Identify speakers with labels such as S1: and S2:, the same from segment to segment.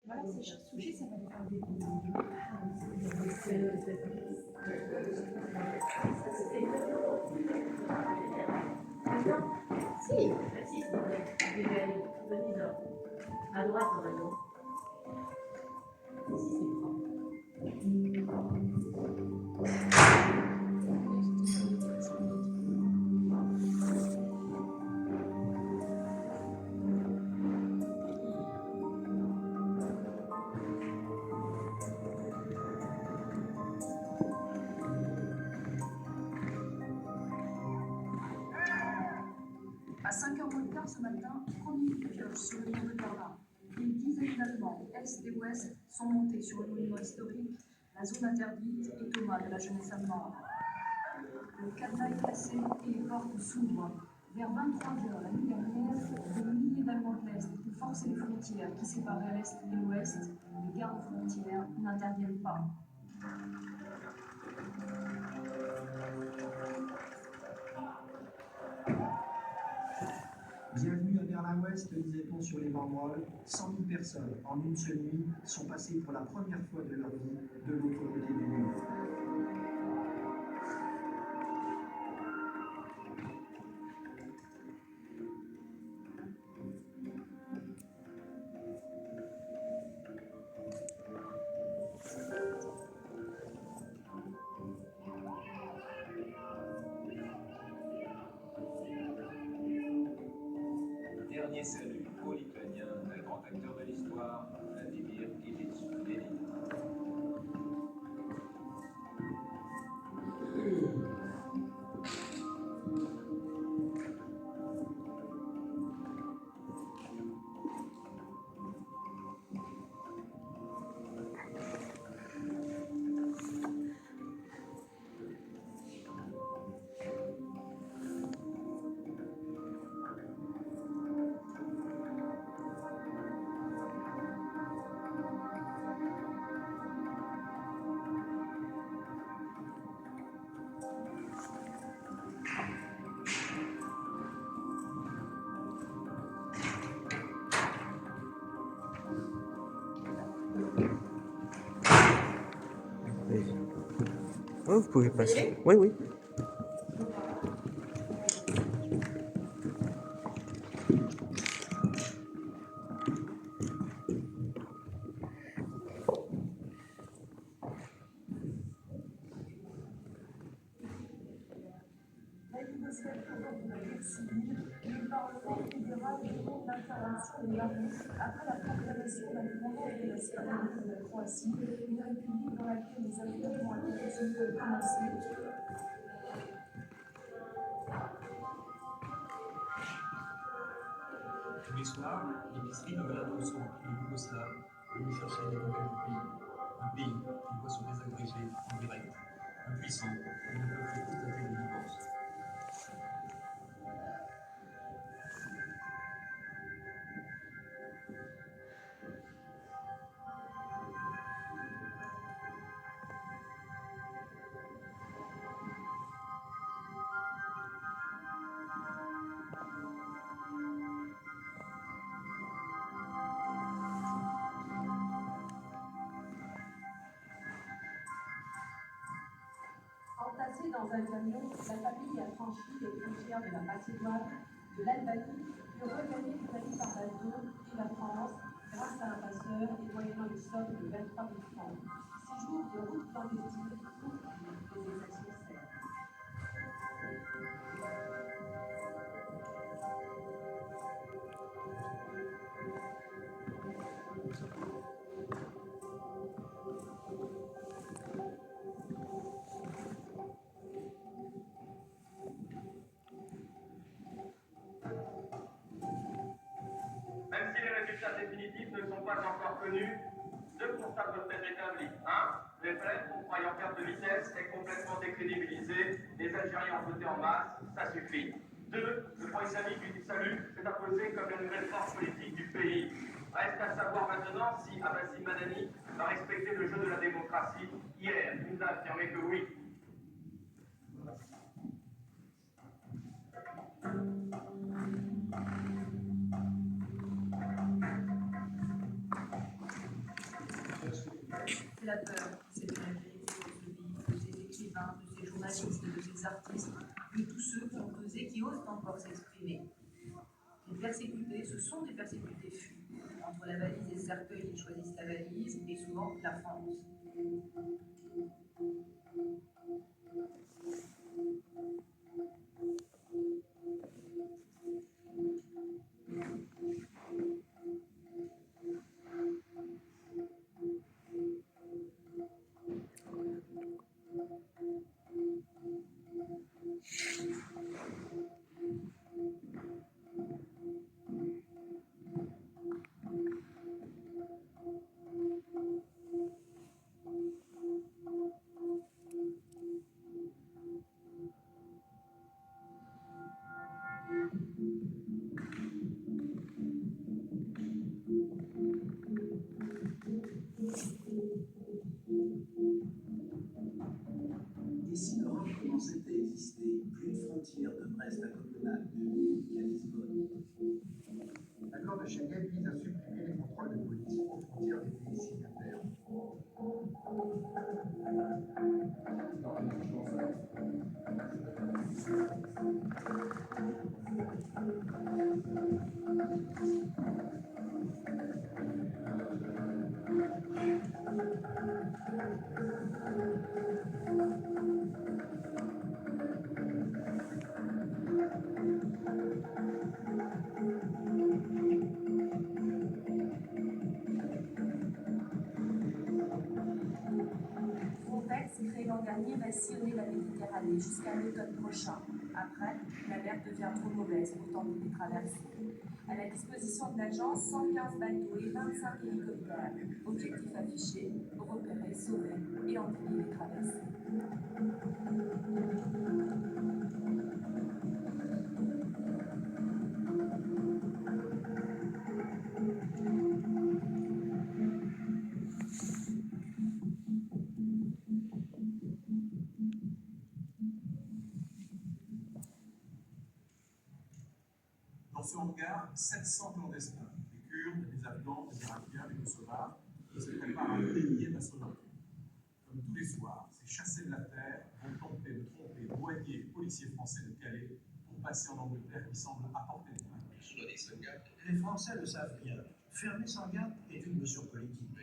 S1: Voilà, c'est sushi, ça va faire des Si, si, à droite, normalement. Si, c'est propre.
S2: À 5h moins le quart ce matin, premier pioche sur le mont de Berlin. Une dizaine d'Allemands, est et ouest, sont montés sur le monument historique. La zone interdite est au mal de la jeunesse allemande. Le cadenas est cassé et les portes s'ouvrent. Vers 23h la nuit dernière, des milliers d'Allemands de l'Est ont forcé les frontières qui séparaient l'Est et l'Ouest. Les gardes frontières n'interviennent pas.
S3: Bienvenue à Berlin-Ouest, disait-on sur les banderoles. 100 000 personnes, en une seule nuit, sont passées pour la première fois de leur vie de l'autre côté du mur.
S4: Dernier salut au Lituanien, un grand acteur de l'histoire, Vladimir Ilyich Lénine.
S5: Oh, vous pouvez passer. Oui, oui.
S2: Le Parlement fédéral demande l'intervention de l'armée après la proclamation d'indépendance de la Slovénie et de la Croatie, une république dans laquelle les affrontements internationaux ont commencé.
S6: Tous les soirs, l'épicerie de Vlad-Rousseau, le Yougoslave, venu chercher les nouvelles du pays. Un pays qui voit se désagréger en direct, impuissant, et ne peut que constater le divorce.
S2: Entassée dans un camion, la famille a franchi les frontières de la Macédoine, de l'Albanie, puis regagné l'Italie par bateau et la France grâce à un passeur et moyennant une somme de 23 000 francs. 6 jours de route clandestine pour des exactions serbes.
S7: Même si les résultats définitifs ne sont pas encore connus, deux constats peuvent être établis. 1. Le FN, en croyant perte de vitesse, est complètement décrédibilisé. Les Algériens ont voté en masse, ça suffit. 2. Le Front islamique du salut s'est imposé comme la nouvelle force politique du pays. Reste à savoir maintenant si Abbassi Madani va respecter le jeu de la démocratie. Hier, il nous a affirmé que oui.
S2: la peur qui s'est émergée de ce pays, de ces écrivains, de ces journalistes, de ces artistes, de tous ceux qui ont osé, qui osent encore s'exprimer. Les persécutés, ce sont des persécutés fuient. Entre la valise et le cercueil, ils choisissent la valise et souvent la France.
S8: Et si l'Europe commençait à exister, plus de frontières de Brest à Copenhague, de Munich à Lisbonne.
S3: L'accord de Schengen vise à supprimer les contrôles de police aux frontières des pays signataires.
S2: Frontex, créé l'an dernier, va sillonner la Méditerranée jusqu'à l'automne prochain. Après, la mer devient trop mauvaise pour tenter de traverser. À la disposition de l'agence, 115 bateaux et 25 hélicoptères. Objectif affiché, repérer, sauver et endiguer les traversées.
S9: Dans ce hangar, 700 clandestins, des Kurdes, des Afghans, des Irakiens, des Kosovars, qui se préparent à un énième assaut nocturne. Comme tous les soirs, ces chassés de la terre vont tenter de tromper douaniers et policiers français de Calais pour passer en Angleterre qui semble apporter des vainqueurs.
S8: Les Français le savent bien. Fermer sans garde est une mesure politique.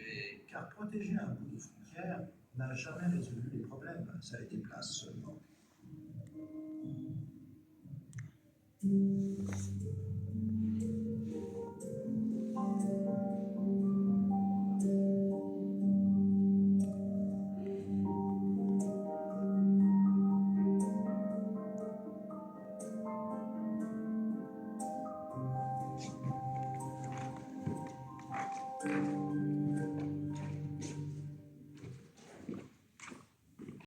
S8: Car protéger un bout de frontière n'a jamais résolu les problèmes. Ça les déplace seulement.